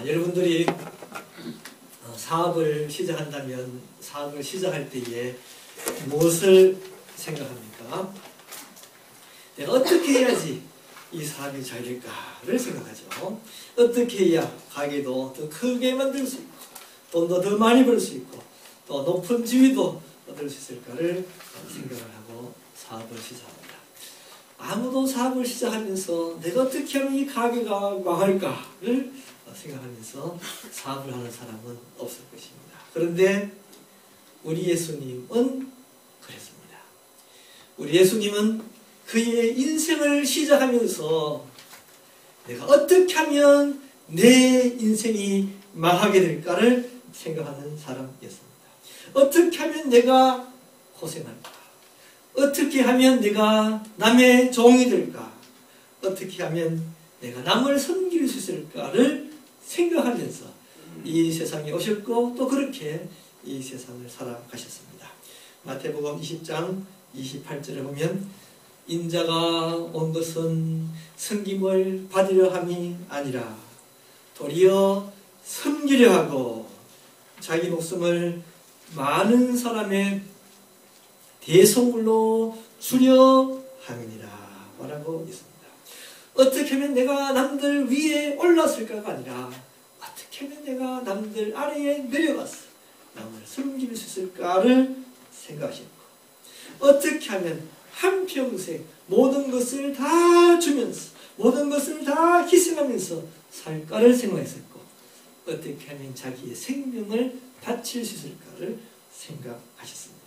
여러분들이 사업을 시작한다면 사업을 시작할 때에 무엇을 생각합니까? 내가 어떻게 해야지 이 사업이 잘 될까를 생각하죠. 어떻게 해야 가게도 더 크게 만들 수 있고 돈도 더 많이 벌 수 있고 또 높은 지위도 얻을 수 있을까를 생각을 하고 사업을 시작합니다. 아무도 사업을 시작하면서 내가 어떻게 하면 이 가게가 망할까를 생각하면서 사업을 하는 사람은 없을 것입니다. 그런데 우리 예수님은 그랬습니다. 우리 예수님은 그의 인생을 시작하면서 내가 어떻게 하면 내 인생이 망하게 될까를 생각하는 사람이었습니다. 어떻게 하면 내가 고생할까? 어떻게 하면 내가 남의 종이 될까? 어떻게 하면 내가 남을 섬길 수 있을까를 생각하면서 이 세상에 오셨고 또 그렇게 이 세상을 살아가셨습니다. 마태복음 20장 28절에 보면 인자가 온 것은 섬김을 받으려 함이 아니라 도리어 섬기려 하고 자기 목숨을 많은 사람의 대속물로 주려 함이니라 말하고 있습니다. 어떻게 하면 내가 남들 위에 올랐을까가 아니라 어떻게 하면 내가 남들 아래에 내려가서 남을 섬길 수 있을까를 생각하셨고 어떻게 하면 한평생 모든 것을 다 주면서 모든 것을 다 희생하면서 살까를 생각했었고 어떻게 하면 자기의 생명을 바칠 수 있을까를 생각하셨습니다.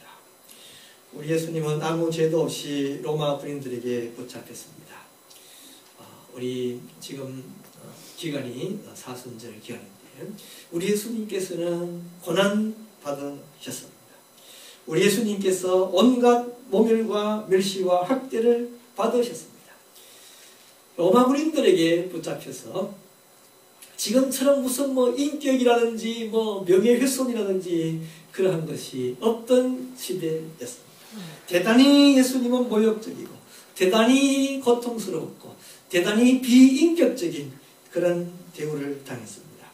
우리 예수님은 아무 죄도 없이 로마 군인들에게 붙잡혔습니다. 우리 지금 기간이 사순절 기간인데 우리 예수님께서는 고난 받으셨습니다. 우리 예수님께서 온갖 모멸과 멸시와 학대를 받으셨습니다. 로마 군인들에게 붙잡혀서 지금처럼 무슨 인격이라든지 명예훼손이라든지 그러한 것이 없던 시대였습니다. 대단히 예수님은 모욕적이고 대단히 고통스러웠고 대단히 비인격적인 그런 대우를 당했습니다.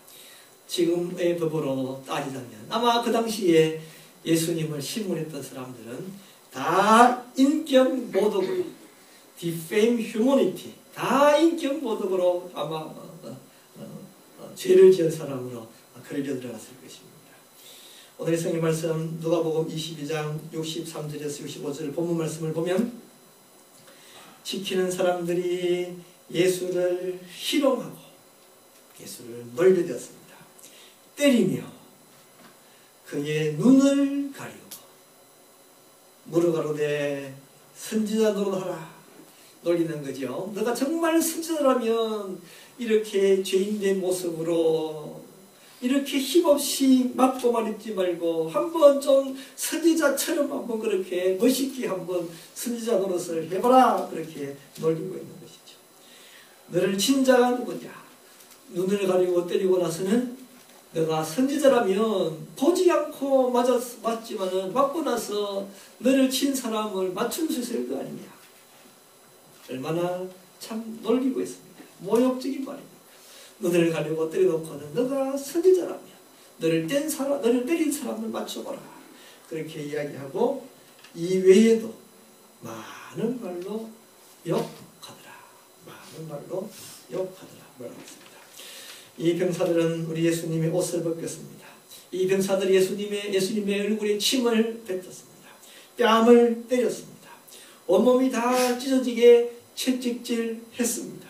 지금의 법으로 따지자면 아마 그 당시에 예수님을 신문했던 사람들은 다 인격 모독으로 defame humanity 다 인격 모독으로 아마 죄를 지은 사람으로 걸려 들어갔을 것입니다. 오늘의 성경 말씀 누가복음 22장 63절에서 65절 본문 말씀을 보면 지키는 사람들이 예수를 희롱하고 예수를 놀려대었습니다. 때리며 그의 눈을 가리고 물어가로되 선지자 노릇하라 놀리는 거죠. 너가 정말 선지자라면 이렇게 죄인된 모습으로 이렇게 힘없이 맞고 말했지 말고 한번 좀 선지자처럼 한번 그렇게 멋있게 한번 선지자 노릇을 해봐라 그렇게 놀리고 있는 것이죠. 너를 친 자가 누구냐? 눈을 가리고 때리고 나서는 너가 선지자라면 보지 않고 맞지만은 맞고 나서 너를 친 사람을 맞출 수 있을 거 아니냐? 얼마나 참 놀리고 있습니다. 모욕적인 말입니다. 너를 가려고 때려놓고는 너가 선지자라면 너를 때린 사람을 맞춰봐라. 그렇게 이야기하고 이 외에도 많은 말로 욕하더라. 많은 말로 욕하더라. 뭐라고 했습니다. 이 병사들은 우리 예수님의 옷을 벗겼습니다. 이 병사들이 예수님의 얼굴에 침을 뱉었습니다. 뺨을 때렸습니다. 온몸이 다 찢어지게 채찍질 했습니다.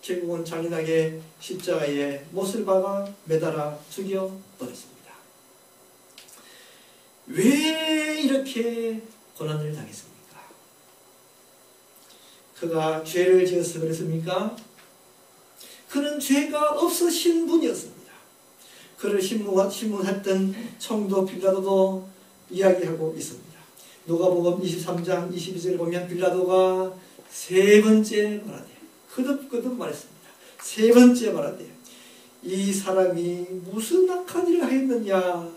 결국은 잔인하게 십자가에 못을 박아 매달아 죽여버렸습니다. 왜 이렇게 고난을 당했습니까? 그가 죄를 지어서 그랬습니까? 그는 죄가 없으신 분이었습니다. 그를 신문했던 총독 빌라도도 이야기하고 있습니다. 누가복음 23장 22절을 보면 빌라도가 세 번째 말하되 거듭거듭 말했습니다. 세 번째 말하되 이 사람이 무슨 악한 일을 하였느냐?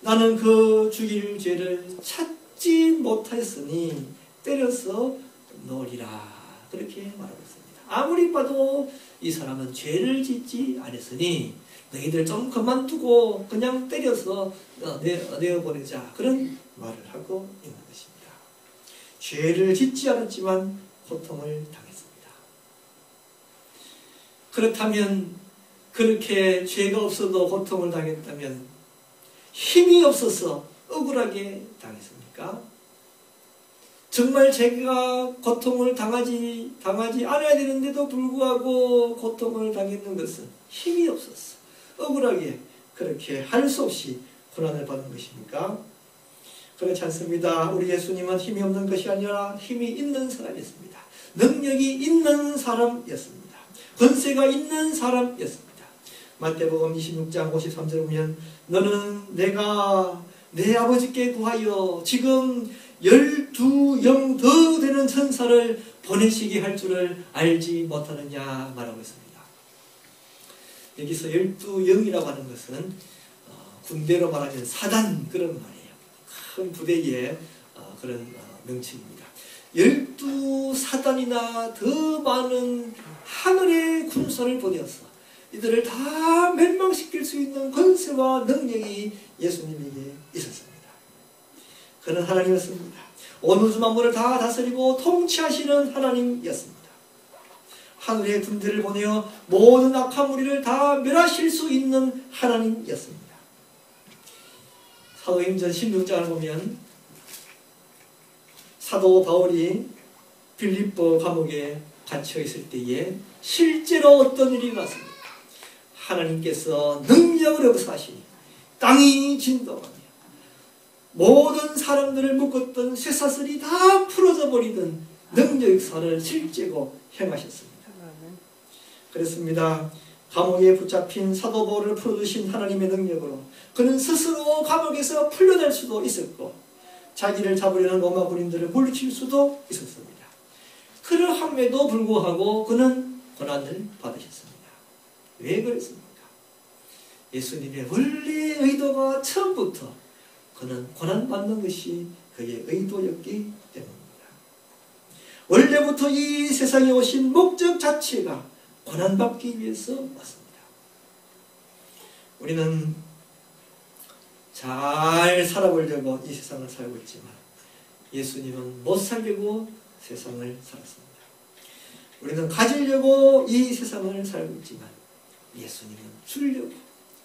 나는 그 죽일 죄를 찾지 못하였으니 때려서 놓으리라 그렇게 말하고 있습니다. 아무리 봐도 이 사람은 죄를 짓지 않았으니 너희들 좀 그만두고 그냥 때려서 내어보내자, 그런 말을 하고 있는 것입니다. 죄를 짓지 않았지만 고통을 당했습니다. 그렇다면 그렇게 죄가 없어도 고통을 당했다면 힘이 없어서 억울하게 당했습니까? 정말 제가 고통을 당하지 않아야 되는데도 불구하고 고통을 당했는 것은 힘이 없었어, 억울하게 그렇게 할 수 없이 고난을 받은 것입니까? 그렇지 않습니다. 우리 예수님은 힘이 없는 것이 아니라 힘이 있는 사람이었습니다. 능력이 있는 사람이었습니다. 권세가 있는 사람이었습니다. 마태복음 26장 53절에 보면 너는 내가 내 아버지께 구하여 지금 12영 더 되는 천사를 보내시게 할 줄을 알지 못하느냐 말하고 있습니다. 여기서 12영이라고 하는 것은 군대로 말하면 사단, 그런 말이에요. 큰 부대의 그런 명칭입니다. 12사단이나 더 많은 하늘의 군사를 보내어서 이들을 다 멸망시킬 수 있는 권세와 능력이 예수님에게 있었습니다. 그는 하나님이었습니다. 온 우주 만물을 다 다스리고 통치하시는 하나님이었습니다. 하늘의 군대를 보내어 모든 악한 무리를 다 멸하실 수 있는 하나님이었습니다. 사도행전 16장을 보면 사도 바울이 빌립보 감옥에 갇혀 있을 때에 실제로 어떤 일이 일어났습니까? 하나님께서 능력을 역사하시니 땅이 진동하며 모든 사람들을 묶었던 쇠사슬이 다 풀어져 버리던 능력 역사를 실제로 행하셨습니다. 그렇습니다. 감옥에 붙잡힌 사도 바울을 풀어주신 하나님의 능력으로 그는 스스로 감옥에서 풀려날 수도 있었고 자기를 잡으려는 로마 군인들을 물리칠 수도 있었습니다. 그러함에도 불구하고 그는 고난을 받으셨습니다. 왜 그랬습니까? 예수님의 원래의 의도가 처음부터 그는 고난받는 것이 그의 의도였기 때문입니다. 원래부터 이 세상에 오신 목적 자체가 고난받기 위해서 왔습니다. 우리는 잘 살아보려고 이 세상을 살고 있지만 예수님은 못 살려고 세상을 살았습니다. 우리는 가지려고 이 세상을 살고 있지만 예수님은 주려고,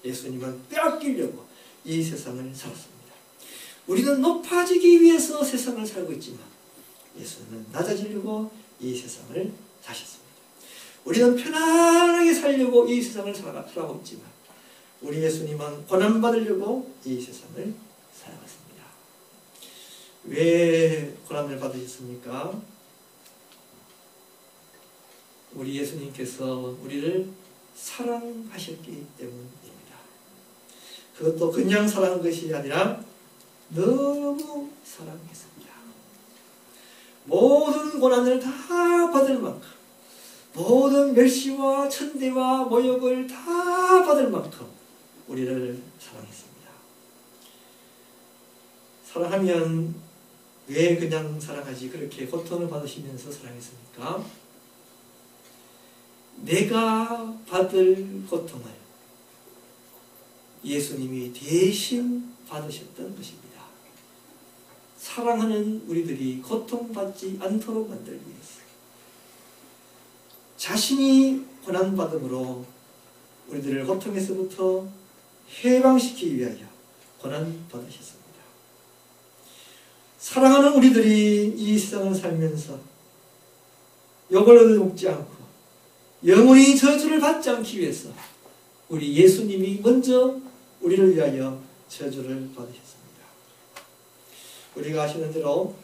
예수님은 빼앗기려고 이 세상을 살았습니다. 우리는 높아지기 위해서 세상을 살고 있지만 예수님은 낮아지려고 이 세상을 사셨습니다. 우리는 편안하게 살려고 이 세상을 살아가고 있지만 우리 예수님은 고난받으려고 이 세상을 살아갔습니다. 왜 고난을 받으셨습니까? 우리 예수님께서 우리를 사랑하셨기 때문입니다. 그것도 그냥 사랑한 것이 아니라 너무 사랑했습니다. 모든 고난을 다 받을 만큼, 모든 멸시와 천대와 모욕을 다 받을 만큼 우리를 사랑했습니다. 사랑하면 왜 그냥 사랑하지 그렇게 고통을 받으시면서 사랑했습니까? 내가 받을 고통을 예수님이 대신 받으셨던 것입니다. 사랑하는 우리들이 고통받지 않도록 만들기 위해서 자신이 고난받음으로 우리들을 고통에서부터 해방시키기 위하여 고난받으셨습니다. 사랑하는 우리들이 이 세상을 살면서 욕을 얻어먹지 않고 영원히 저주를 받지 않기 위해서 우리 예수님이 먼저 우리를 위하여 저주를 받으셨습니다. 우리가 아시는 대로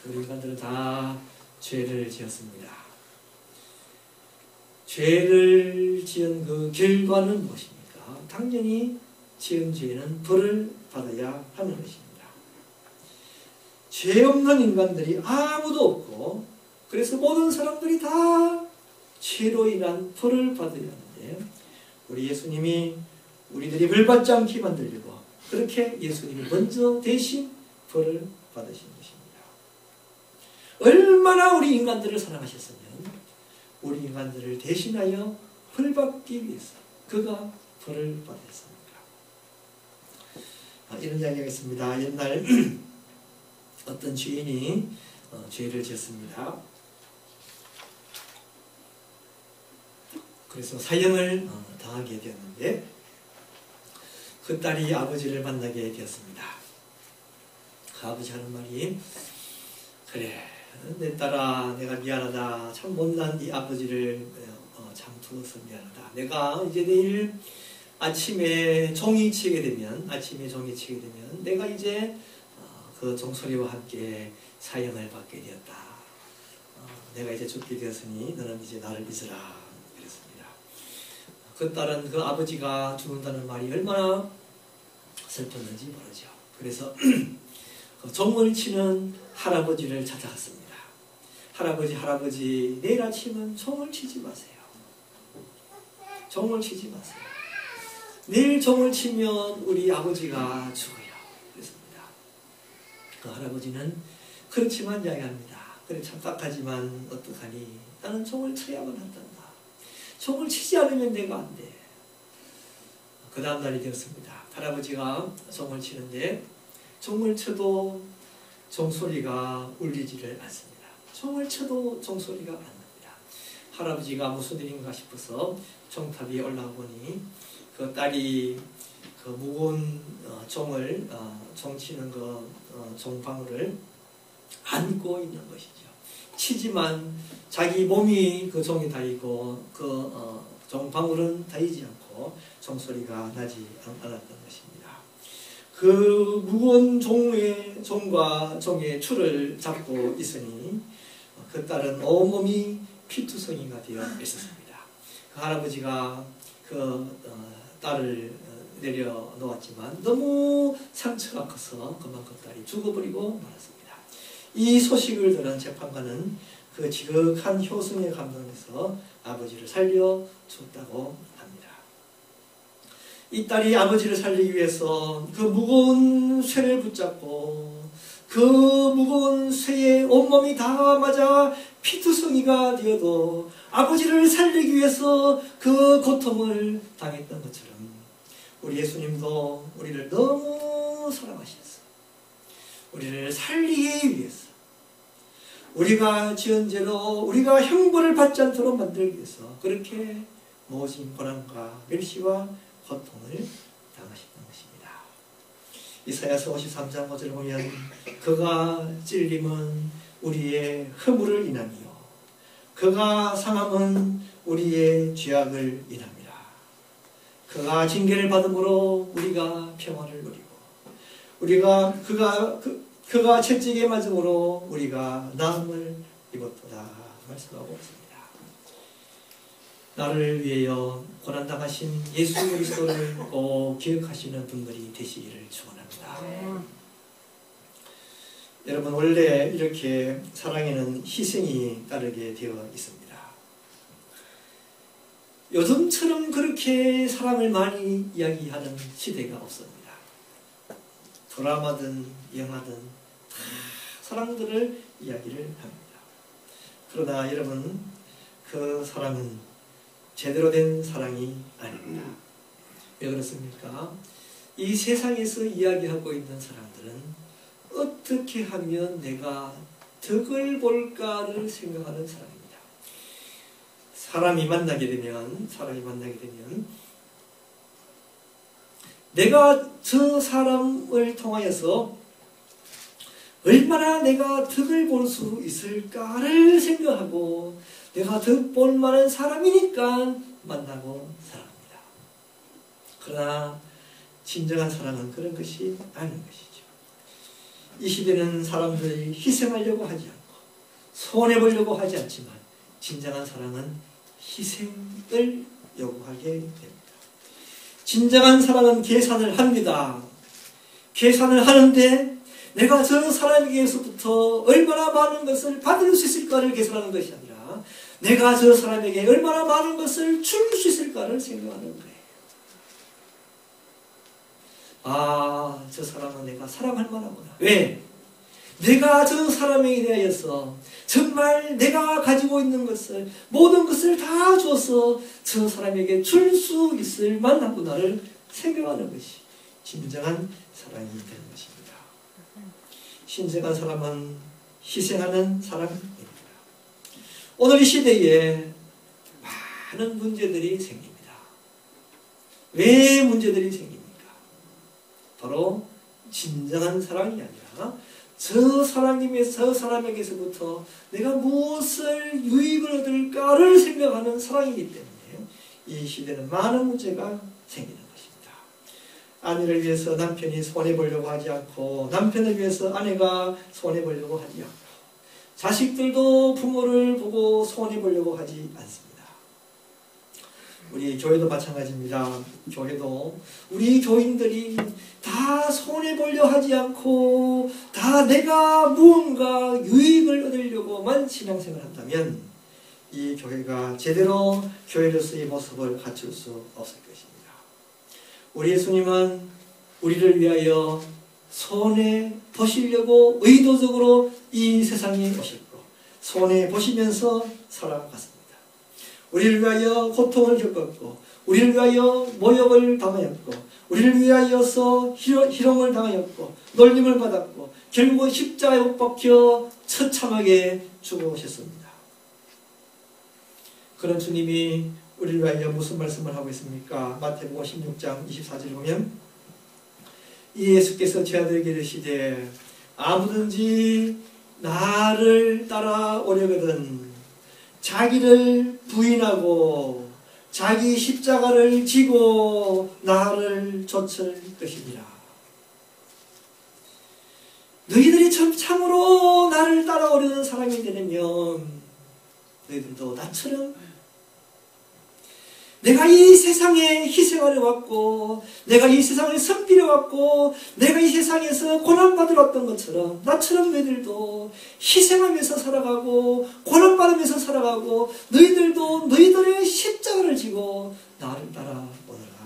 우리 인간들은 다 죄를 지었습니다. 죄를 지은 그 결과는 무엇입니까? 당연히 지은 죄는 벌을 받아야 하는 것입니다. 죄 없는 인간들이 아무도 없고 그래서 모든 사람들이 다 죄로 인한 벌을 받아야 하는데 우리 예수님이 우리들이 벌 받지 않게 만들려고 그렇게 예수님이 먼저 대신 벌을 받으신 것입니다. 얼마나 우리 인간들을 사랑하셨으면 우리 인간들을 대신하여 벌받기 위해서 그가 벌을 받았습니다. 이런 이야기가 있습니다. 옛날 어떤 죄인이 죄를 지었습니다. 그래서 사형을 당하게 되었는데 그 딸이 아버지를 만나게 되었습니다. 그 아버지 하는 말이, 그래 내 딸아, 내가 미안하다. 참 못난 네 아버지를 참 두어서 미안하다. 내가 이제 내일 아침에 종이 치게 되면 내가 이제 그 종소리와 함께 사형을 받게 되었다. 내가 이제 죽게 되었으니 너는 이제 나를 믿으라. 그랬습니다. 그 딸은 그 아버지가 죽는다는 말이 얼마나 슬펐는지 모르죠. 그래서 그 종을 치는 할아버지를 찾아갔습니다. 할아버지, 내일 아침은 종을 치지 마세요. 종을 치지 마세요. 내일 종을 치면 우리 아버지가 죽어요. 그랬습니다. 그 할아버지는 그렇지만 이야기합니다. 그래 참 딱하지만 어떡하니? 나는 종을 쳐야만 한단다. 종을 치지 않으면 내가 안 돼. 그 다음 날이 되었습니다. 할아버지가 종을 치는데 종을 쳐도 종소리가 울리지를 않습니다. 종을 쳐도 종소리가 안 납니다. 할아버지가 무슨 일인가 싶어서 종탑 위에 올라가 보니 그 딸이 그 무거운 종을 종치는 그 종방울을 안고 있는 것이죠. 치지만 자기 몸이 그 종이 닿이고 그 종방울은 닿이지 않고 종소리가 나지 않았던 것입니다. 그 무거운 종과 종의 줄을 잡고 있으니 그 딸은 온몸이 피투성이가 되어 있었습니다. 그 할아버지가 그 딸을 내려놓았지만 너무 상처가 커서 그만 그 딸이 죽어버리고 말았습니다. 이 소식을 들은 재판관은 그 지극한 효성에 감동해서 아버지를 살려줬다고 합니다. 이 딸이 아버지를 살리기 위해서 그 무거운 쇠를 붙잡고 그 무거운 쇠에 온몸이 다 맞아 피투성이가 되어도 아버지를 살리기 위해서 그 고통을 당했던 것처럼 우리 예수님도 우리를 너무 사랑하셨어. 우리를 살리기 위해서, 우리가 지은 죄로 우리가 형벌을 받지 않도록 만들기 위해서 그렇게 모진 고난과 멸시와 고통을 당하셨던 것입니다. 이사야서 53장 5절 보면 그가 찔림은 우리의 허물을 인하며 그가 상함은 우리의 죄악을 인합니다. 그가 징계를 받음으로 우리가 평화를 누리고 그가 채찍에 맞음으로 우리가 나음을 입었도다 말씀하고 있습니다. 나를 위하여 고난당하신 예수 그리스도를 꼭 기억하시는 분들이 되시기를 축원합니다. 여러분, 원래 이렇게 사랑에는 희생이 따르게 되어 있습니다. 요즘처럼 그렇게 사랑을 많이 이야기하는 시대가 없습니다. 드라마든 영화든 다 사랑들을 이야기를 합니다. 그러나 여러분, 그 사랑은 제대로 된 사랑이 아닙니다. 왜 그렇습니까? 이 세상에서 이야기하고 있는 사람들은 어떻게 하면 내가 덕을 볼까를 생각하는 사람입니다. 사람이 만나게 되면 내가 저 사람을 통하여서 얼마나 내가 덕을 볼 수 있을까를 생각하고 내가 덕 볼 만한 사람이니까 만나고 사랑합니다. 그러나 진정한 사랑은 그런 것이 아닌 것이죠. 이 시대는 사람들이 희생하려고 하지 않고 손해보려고 하지 않지만 진정한 사랑은 희생을 요구하게 됩니다. 진정한 사랑은 계산을 합니다. 계산을 하는데 내가 저 사람에게서부터 얼마나 많은 것을 받을 수 있을까를 계산하는 것이 아니라 내가 저 사람에게 얼마나 많은 것을 줄 수 있을까를 생각하는 거예요. 아, 저 사람은 내가 사랑할 만하구나. 왜? 내가 저 사람에게 대하여서 정말 내가 가지고 있는 것을 모든 것을 다 줘서 저 사람에게 줄 수 있을 만하구나를 생각하는 것이 진정한 사랑이 되는 것입니다. 신성한 사람은 희생하는 사람입니다. 오늘 이 시대에 많은 문제들이 생깁니다. 왜 문제들이 생깁니까? 바로 진정한 사랑이 아니라 저 사람에게서부터 내가 무엇을 유익을 얻을까를 생각하는 사랑이기 때문에 이 시대는 많은 문제가 생기는 것입니다. 아내를 위해서 남편이 손해보려고 하지 않고 남편을 위해서 아내가 손해보려고 하지 않고 자식들도 부모를 보고 손해보려고 하지 않습니다. 우리 교회도 마찬가지입니다. 교회도 우리 교인들이 다 손해보려 하지 않고 다 내가 무언가 유익을 얻으려고만 신앙생활을 한다면 이 교회가 제대로 교회로서의 모습을 갖출 수 없을 것입니다. 우리 예수님은 우리를 위하여 손해보시려고 의도적으로 이 세상에 오셨고 손해보시면서 살아갔습니다. 우리를 위하여 고통을 겪었고 우리를 위하여 모욕을 당하였고 우리를 위하여서 희롱을 당하였고 놀림을 받았고 결국은 십자가에 못 박혀 처참하게 죽으셨습니다. 그런 주님이 우리를 위하여 무슨 말씀을 하고 있습니까? 마태복음 16장 24절 보면 이 예수께서 제 아들에게 이르시되 아무든지 나를 따라오려거든 자기를 부인하고 자기 십자가를 지고 나를 좇을 것이니라. 너희들이 참으로 나를 따라오려는 사람이 되려면 너희들도 나처럼 내가 이 세상에 희생하려 왔고 내가 이 세상을 섬기려 왔고 내가 이 세상에서 고난받으러 왔던 것처럼 나처럼 너희들도 희생하면서 살아가고 고난받으면서 살아가고 너희들도 너희들의 십자가를 지고 나를 따라오너라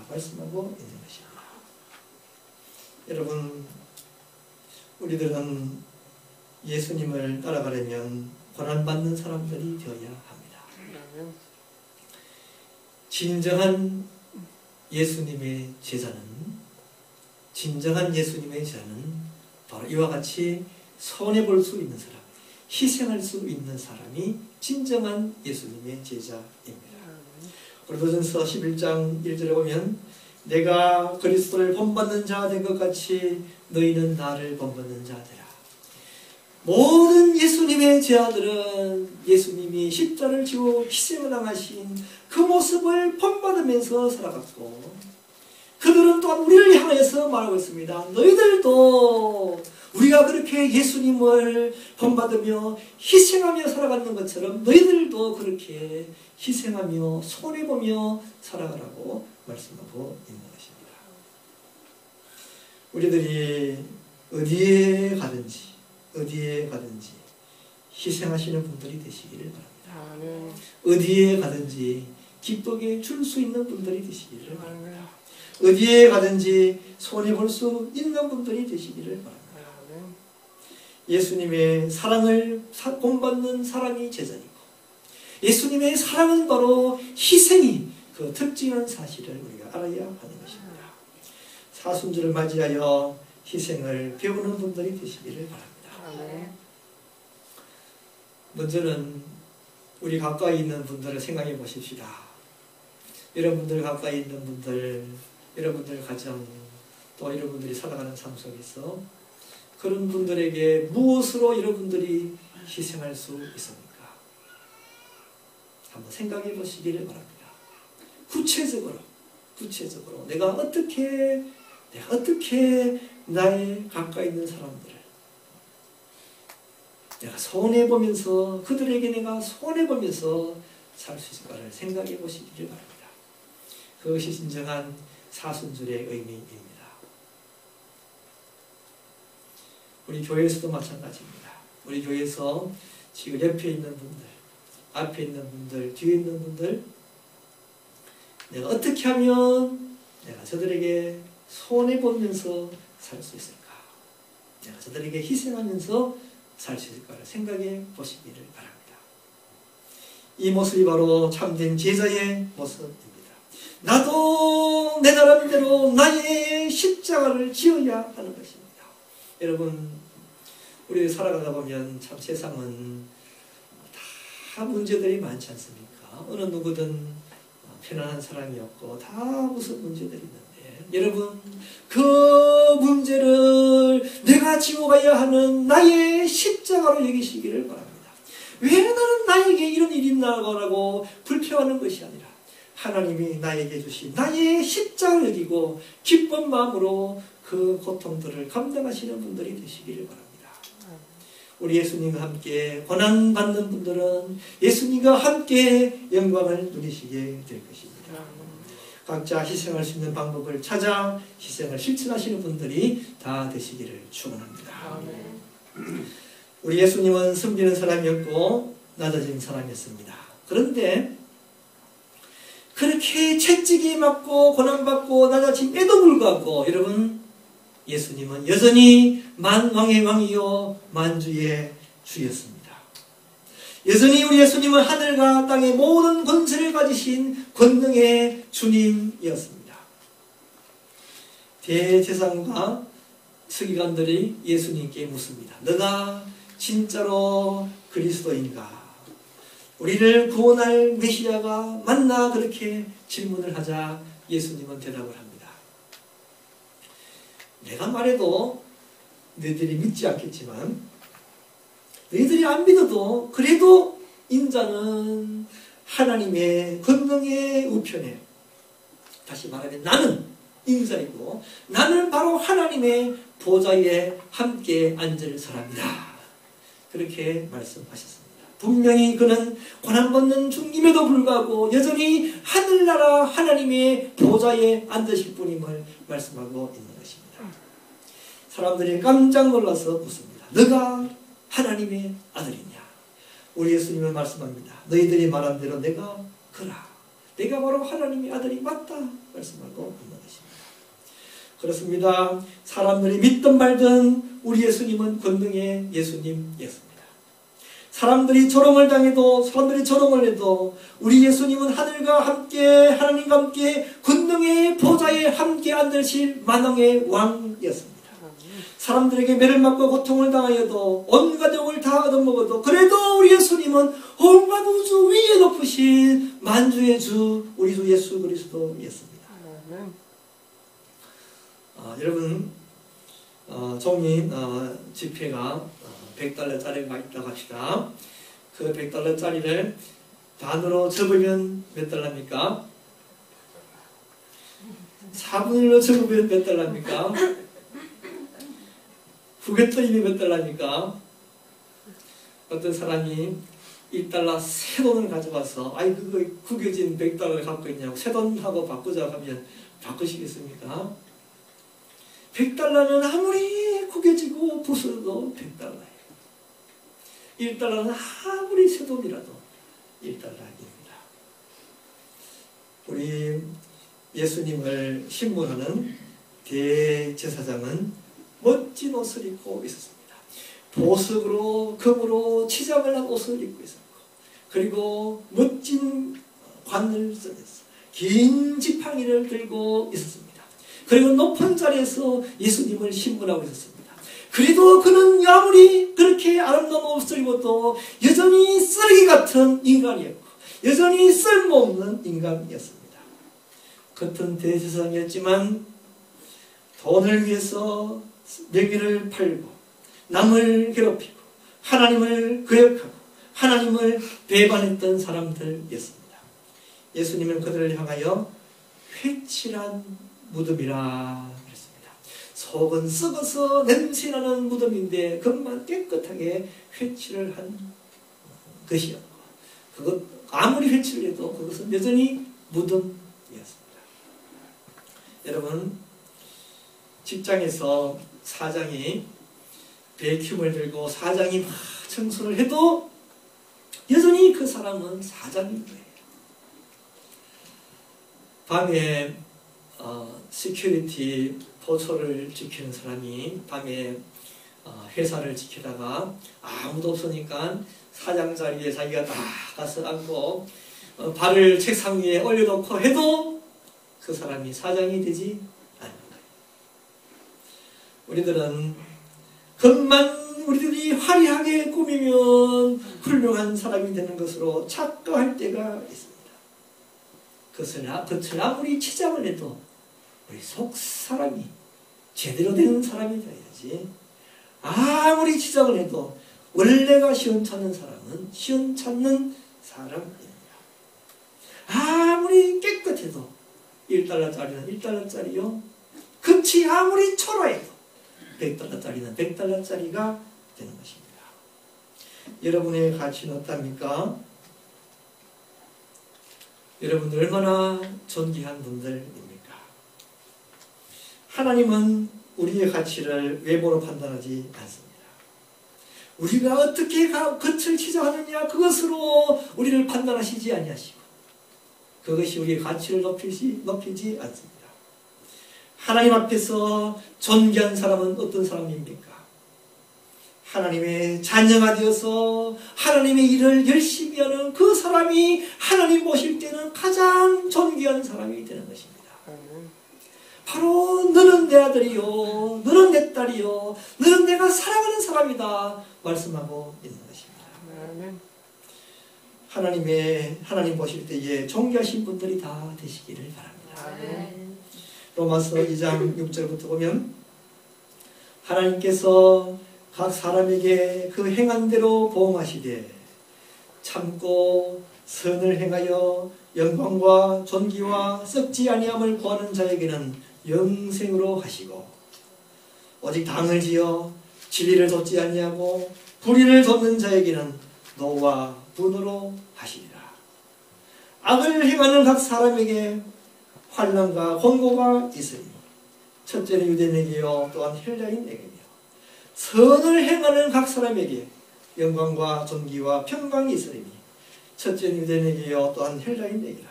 말씀하고 있는 것입니다. 여러분 우리들은 예수님을 따라가려면 고난받는 사람들이 되어야 합니다. 진정한 예수님의 제자는 바로 이와 같이 손해볼 수 있는 사람, 희생할 수 있는 사람이 진정한 예수님의 제자입니다. 고린도전서 11장 1절에 보면 내가 그리스도를 본받는 자 된 것 같이 너희는 나를 본받는 자 되라. 모든 예수님의 제자들은 예수님이 십자를 지고 희생을 당하신 그 모습을 본받으면서 살아갔고 그들은 또한 우리를 향해서 말하고 있습니다. 너희들도 우리가 그렇게 예수님을 본받으며 희생하며 살아가는 것처럼 너희들도 그렇게 희생하며 손해보며 살아가라고 말씀하고 있는 것입니다. 우리들이 어디에 가든지 희생하시는 분들이 되시기를 바랍니다. 어디에 가든지 기쁘게 줄 수 있는 분들이 되시기를 바랍니다. 어디에 가든지 손해볼 수 있는 분들이 되시기를 바랍니다. 예수님의 사랑을 본받는 사람이 제자이고 예수님의 사랑은 바로 희생이 그 특징한 사실을 우리가 알아야 하는 것입니다. 사순절을 맞이하여 희생을 배우는 분들이 되시기를 바랍니다. 먼저는 우리 가까이 있는 분들을 생각해 보십시다. 여러분들 가까이 있는 분들, 여러분들 가정, 또 여러분들이 살아가는 삶 속에서 그런 분들에게 무엇으로 여러분들이 희생할 수 있습니까? 한번 생각해 보시기를 바랍니다. 구체적으로 내가 어떻게 나의 가까이 있는 사람들을 내가 손해보면서 그들에게 내가 손해보면서 살 수 있을까를 생각해 보시기를 바랍니다. 그것이 진정한 사순절의 의미입니다. 우리 교회에서도 마찬가지입니다. 우리 교회에서 지금 옆에 있는 분들, 앞에 있는 분들, 뒤에 있는 분들 내가 어떻게 하면 내가 저들에게 손해보면서 살 수 있을까? 내가 저들에게 희생하면서 살 수 있을까를 생각해 보시기를 바랍니다. 이 모습이 바로 참된 제자의 모습입니다. 나도 내 나름대로 나의 십자가를 지어야 하는 것입니다. 여러분, 우리 살아가다 보면 참 세상은 다 문제들이 많지 않습니까? 어느 누구든 편안한 사람이 없고 다 무슨 문제들이 있는데, 여러분, 그 문제를 내가 지워가야 하는 나의 십자가로 여기시기를 바랍니다. 왜 나는 나에게 이런 일이 있나라고 불평하는 것이 아니라 하나님이 나에게 주신 나의 십자가를 여기고 기쁜 마음으로 그 고통들을 감당하시는 분들이 되시기를 바랍니다. 우리 예수님과 함께 고난받는 분들은 예수님과 함께 영광을 누리시게 될 것입니다. 각자 희생할 수 있는 방법을 찾아 희생을 실천하시는 분들이 다 되시기를 축원합니다. 우리 예수님은 섬기는 사람이었고 낮아진 사람이었습니다. 그런데 그렇게 채찍이 맞고 고난받고 낮아짐에도 불구하고 여러분, 예수님은 여전히 만왕의 왕이요 만주의 주였습니다. 여전히 우리 예수님은 하늘과 땅의 모든 권세를 가지신 권능의 주님이었습니다. 대제사장과 서기관들이 예수님께 묻습니다. 너가 진짜로 그리스도인가? 우리를 구원할 메시아가 맞나? 그렇게 질문을 하자 예수님은 대답을 합니다. 내가 말해도 너희들이 믿지 않겠지만, 너희들이 안 믿어도 그래도 인자는 하나님의 권능의 우편에, 다시 말하면 나는 인자이고 나는 바로 하나님의 보좌에 함께 앉을 사람이다. 그렇게 말씀하셨습니다. 분명히 그는 고난받는 중임에도 불구하고 여전히 하늘나라 하나님의 보좌에 앉으실 분임을 말씀하고 있는 것입니다. 사람들이 깜짝 놀라서 묻습니다. 너가 하나님의 아들이냐? 우리 예수님은 말씀합니다. 너희들이 말한 대로 내가 그라. 내가 바로 하나님의 아들이 맞다. 말씀하고 있는 것입니다. 그렇습니다. 사람들이 믿든 말든 우리 예수님은 권능의 예수님이었습니다. 사람들이 조롱을 당해도, 사람들이 조롱을 해도 우리 예수님은 하늘과 함께, 하나님과 함께 권능의 보좌에 함께 앉으실 만왕의 왕이었습니다. 사람들에게 매를 맞고 고통을 당하여도, 온 가족을 다 얻어먹어도 그래도 우리 예수님은 온갖 우주 위에 높으신 만주의 주, 우리 주 예수 그리스도였습니다. 여러분, 종이 지폐가 100달러짜리가 있다고 합시다. 그 100달러짜리를 반으로 접으면 몇 달러입니까? 4분의 1로 접으면 몇 달러입니까? 구겼더니 몇 달러입니까? 어떤 사람이 1달러 새 돈을 가져와서 아이 그거 구겨진 100달러를 갖고 있냐고 새 돈하고 바꾸자고 하면 바꾸시겠습니까? 100달러는 아무리 구겨지고 부서도 100달러예요. 1달러는 아무리 새 돈이라도 1달러입니다. 우리 예수님을 신문하는 대제사장은 멋진 옷을 입고 있었습니다. 보석으로 금으로 치장을 한 옷을 입고 있었고, 그리고 멋진 관을 쓰면서 긴 지팡이를 들고 있었습니다. 그리고 높은 자리에서 예수님을 신문하고 있었습니다. 그래도 그는 아무리 그렇게 아름다운 옷을 입어도 여전히 쓰레기 같은 인간이었고 여전히 쓸모없는 인간이었습니다. 겉은 대제사장이었지만 돈을 위해서 명예를 팔고 남을 괴롭히고 하나님을 거역하고 하나님을 배반했던 사람들이었습니다. 예수님은 그들을 향하여 회칠한 무덤이라 그랬습니다. 속은 썩어서 냄새나는 무덤인데 겉만 깨끗하게 회칠을 한 것이었고, 그것 아무리 회칠을 해도 그것은 여전히 무덤이었습니다. 여러분, 직장에서 사장이 베큐음을 들고 사장이 막 청소를 해도 여전히 그 사람은 사장인 거예요. 밤에 시큐리티 보초를 지키는 사람이 밤에 회사를 지키다가 아무도 없으니까 사장 자리에 자기가 딱 가서 앉고 발을 책상 위에 올려놓고 해도 그 사람이 사장이 되지 않는 거예요. 우리들은 겉만 우리들이 화려하게 꾸미면 훌륭한 사람이 되는 것으로 착각할 때가 있습니다. 겉을 아무리 치장을 해도 우리 속 사람이 제대로 되는 사람이 되어야지. 아무리 치장을 해도 원래가 시원찮는 사람은 시원찮는 사람입니다. 아무리 깨끗해도 1달러짜리는 1달러짜리요. 끝이 아무리 초라해도 100달러짜리는 100달러짜리가 되는 것입니다. 여러분의 가치는 어떻습니까? 여러분들 얼마나 존귀한 분들입니까? 하나님은 우리의 가치를 외모로 판단하지 않습니다. 우리가 어떻게 겉을 치장하느냐 그것으로 우리를 판단하시지 아니하시고 그것이 우리의 가치를 높이지 않습니다. 하나님 앞에서 존귀한 사람은 어떤 사람입니까? 하나님의 자녀가 되어서 하나님의 일을 열심히 하는 그 사람이 하나님 보실 때는 가장 존귀한 사람이 되는 것입니다. 바로 너는 내 아들이요 너는 내 딸이요 너는 내가 사랑하는 사람이다 말씀하고 있는 것입니다. 하나님 보실 때에 존귀하신 분들이 다 되시기를 바랍니다. 로마서 2장 6절부터 보면 하나님께서 각 사람에게 그 행한 대로 보응하시되 참고 선을 행하여 영광과 존귀와 썩지 아니함을 구하는 자에게는 영생으로 하시고 오직 당을 지어 진리를 좇지 아니하고 불의를 좇는 자에게는 노와 분으로 하시리라. 악을 행하는 각 사람에게 환난과 권고가 있으니 첫째는 유대인에게요 또한 헬라인에게며 선을 행하는 각 사람에게 영광과 존귀와 평강이 있으리니 첫째는 유대인에게요 또한 헬라인에게라.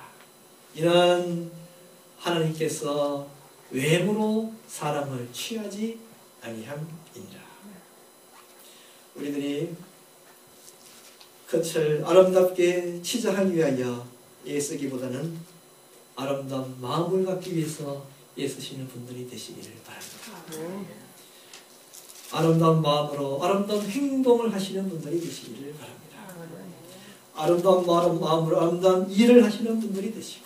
이는 하나님께서 외모로 사람을 취하지 아니함이니라. 우리들이 겉을 아름답게 치장하기 위하여 애쓰기보다는 아름다운 마음을 갖기 위해서 애쓰시는 분들이 되시기를 바랍니다. 아름다운 마음으로 아름다운 행동을 하시는 분들이 되시기를 바랍니다. 아름다운 마음으로 아름다운 일을 하시는 분들이 되시고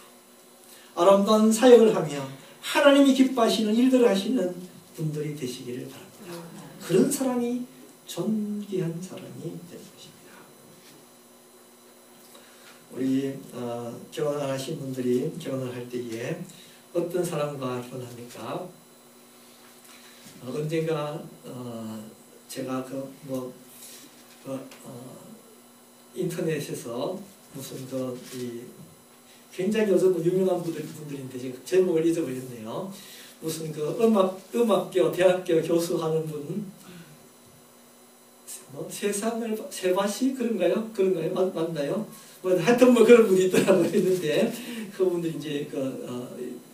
아름다운 사역을 하며 하나님이 기뻐하시는 일들을 하시는 분들이 되시기를 바랍니다. 그런 사람이 존귀한 사람이 되는 것입니다. 우리 결혼 안 하신 분들이 결혼을 할 때에 어떤 사람과 결혼합니까? 언젠가 제가 인터넷에서 무슨 굉장히 요즘 유명한 분들인데 지금 제목을 잊어버렸네요. 무슨 음악교 대학교 교수하는 분 세상을 세바시 그런가요? 맞나요? 하여튼 그런 분이 있더라고요. 있는데 그분들이 이제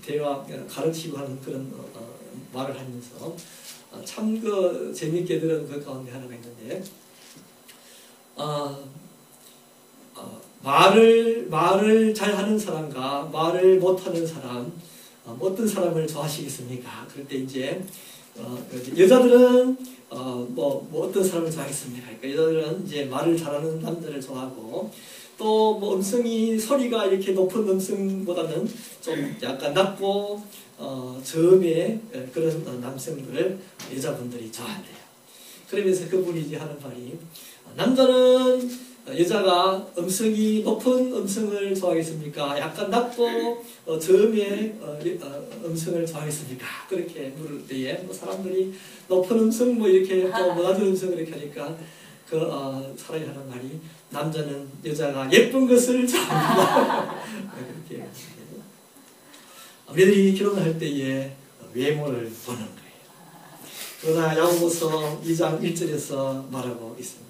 대화 가르치고 하는 그런 말을 하면서 참 재미있게 들은 그 가운데 하나가 있는데 말을 잘하는 사람과 말을 못하는 사람 어떤 사람을 좋아하시겠습니까? 그럴 때 이제 여자들은 어떤 사람을 좋아하겠습니까? 그러니까 여자들은 이제 말을 잘하는 남자를 좋아하고 또 음성이 소리가 이렇게 높은 음성보다는 좀 약간 낮고 저음의 그런 남성들을 여자분들이 좋아한대요. 그러면서 그분이 이제 하는 말이 남자는 여자가 음성이 높은 음성을 좋아하겠습니까? 약간 낮고 저음의 음성을 좋아하겠습니까? 그렇게 물을 때에 사람들이 높은 음성 이렇게 또 낮은 음성을 이렇게 하니까 사람이 하는 말이 남자는 여자가 예쁜 것을 좋아합니다. 그렇게 우리들이 결혼할 때에 외모를 보는 거예요. 그러나 야고보서 2장 1절에서 말하고 있습니다.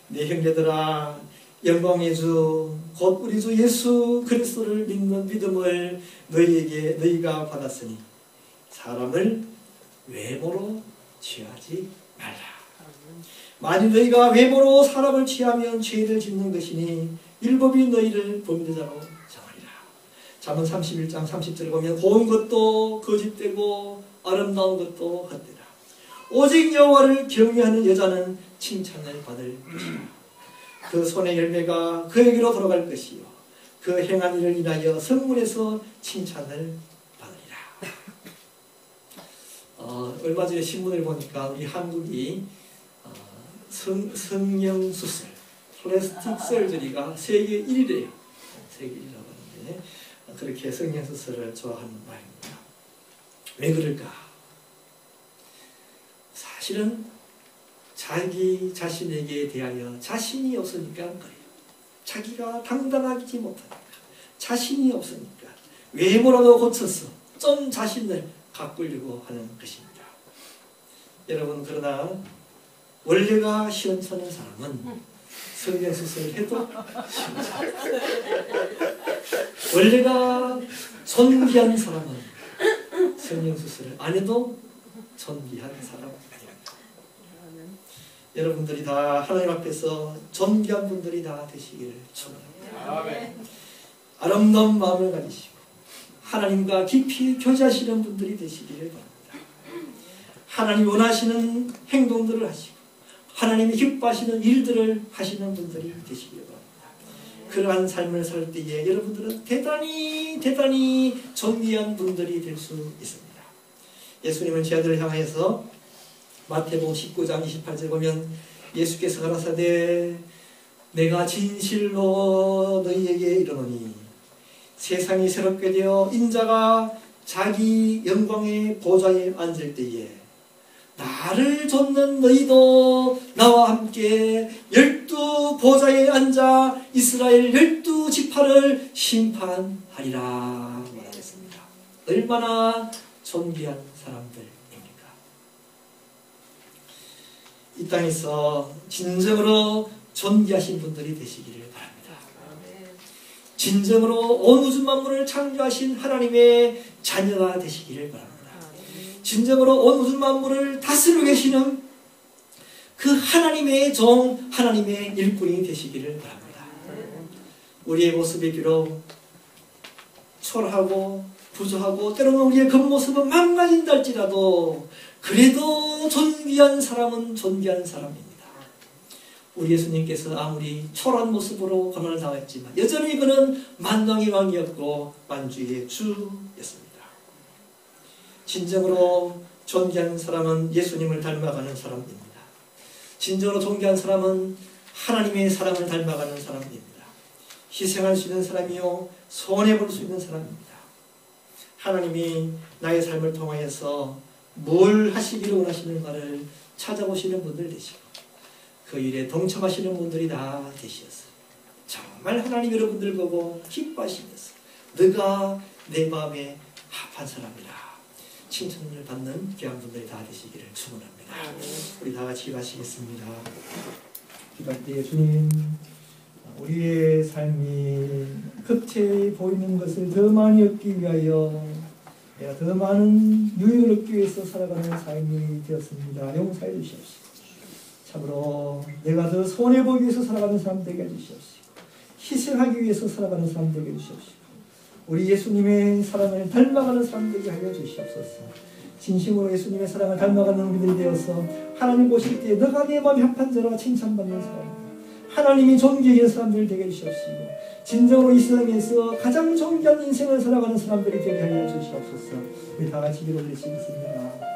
내 형제들아 영광의 주 곧 우리 주 예수 그리스도를 믿는 믿음을 너희가 받았으니 사람을 외모로 취하지 말라. 만일 너희가 외모로 사람을 취하면 죄를 짓는 것이니 율법이 너희를 범죄자로 정하리라. 잠언 31장 30절에 보면 고운 것도 거짓되고 아름다운 것도 헛되다. 오직 여호와를 경외하는 여자는 칭찬을 받을 것이다. 그 손의 열매가 그에게로 돌아갈 것이요 그 행한 일을 인하여 성문에서 칭찬을 받으리라. 얼마 전에 신문을 보니까 우리 한국이 성형수술, 플라스틱 설저리가 세계 1위래요. 세계 1위라고 하는데 그렇게 성형수술을 좋아하는 바입니다. 왜 그럴까? 사실은 자기 자신에게 대하여 자신이 없으니까 그래요. 자기가 당당하지 못하니까, 자신이 없으니까 외모라도 고쳐서 좀 자신을 가꾸려고 하는 것입니다. 여러분, 그러나 원래가 시원찮은 사람은 성형수술을 해도 원래가 존귀한 사람은 성형수술을 안 해도 존귀한 사람 아닙니다. 여러분들이 다 하나님 앞에서 존귀한 분들이 다 되시기를 축원합니다. 아름다운 마음을 가지시고 하나님과 깊이 교제하시는 분들이 되시기를 바랍니다. 하나님 원하시는 행동들을 하시고 하나님이 기뻐하시는 일들을 하시는 분들이 되시기를 바랍니다. 그러한 삶을 살 때에 여러분들은 대단히 존귀한 분들이 될 수 있습니다. 예수님은 제 아들을 향하여서 마태복음 19장 28절 보면 예수께서 가라사대 내가 진실로 너희에게 이르노니 세상이 새롭게 되어 인자가 자기 영광의 보좌에 앉을 때에 나를 좇는 너희도 나와 함께 12 보좌에 앉아 이스라엘 12지파를 심판하리라 말하겠습니다. 얼마나 존귀한 사람들입니까? 이 땅에서 진정으로 존귀하신 분들이 되시기를 바랍니다. 진정으로 온 우주 만물을 창조하신 하나님의 자녀가 되시기를 바랍니다. 진정으로 온 우주 만물을 다스리고 계시는 그 하나님의 종, 하나님의 일꾼이 되시기를 바랍니다. 우리의 모습이 비록 초라하고 부조하고 때로는 우리의 겉모습은 망가진다 할지라도 그래도 존귀한 사람은 존귀한 사람입니다. 우리 예수님께서 아무리 초라한 모습으로 고난을 당했지만 여전히 그는 만왕의 왕이었고 만주의 주였습니다. 진정으로 존귀한 사람은 예수님을 닮아가는 사람입니다. 진정으로 존귀한 사람은 하나님의 사랑을 닮아가는 사람입니다. 희생할 수 있는 사람이요 손해볼 수 있는 사람입니다. 하나님이 나의 삶을 통하여서 뭘 하시기를 원하시는가를 찾아보시는 분들 되시고 그 일에 동참하시는 분들이 다 되시었어요. 정말 하나님 여러분들 보고 기뻐하시면서 너가 내 마음에 합한 사람이라 칭찬을 받는 귀한 분들이 다 되시기를 축원합니다. 우리 다 같이 기도하시겠습니다. 기도할 때 주님, 우리의 삶이 겉에 보이는 것을 더 많이 얻기 위하여 내가 더 많은 유익을 얻기 위해서 살아가는 삶이 되었습니다. 용서해 주시옵시고 참으로 내가 더 손해보기 위해서 살아가는 사람 되게 해주시옵시고 희생하기 위해서 살아가는 사람 되게 해주시옵시고 우리 예수님의 사랑을 닮아가는 사람 되게 하여 주시옵소서. 진심으로 예수님의 사랑을 닮아가는 우리들이 되어서 하나님 보실 때 너가 내 마음에 합한 자라 칭찬받는 사람, 하나님이 존귀한 사람들 되게 해주시옵시고 진정으로 이 세상에서 가장 존귀한 인생을 살아가는 사람들이 되게 하여 주시옵소서. 우리 다 같이 기도드리시겠습니다.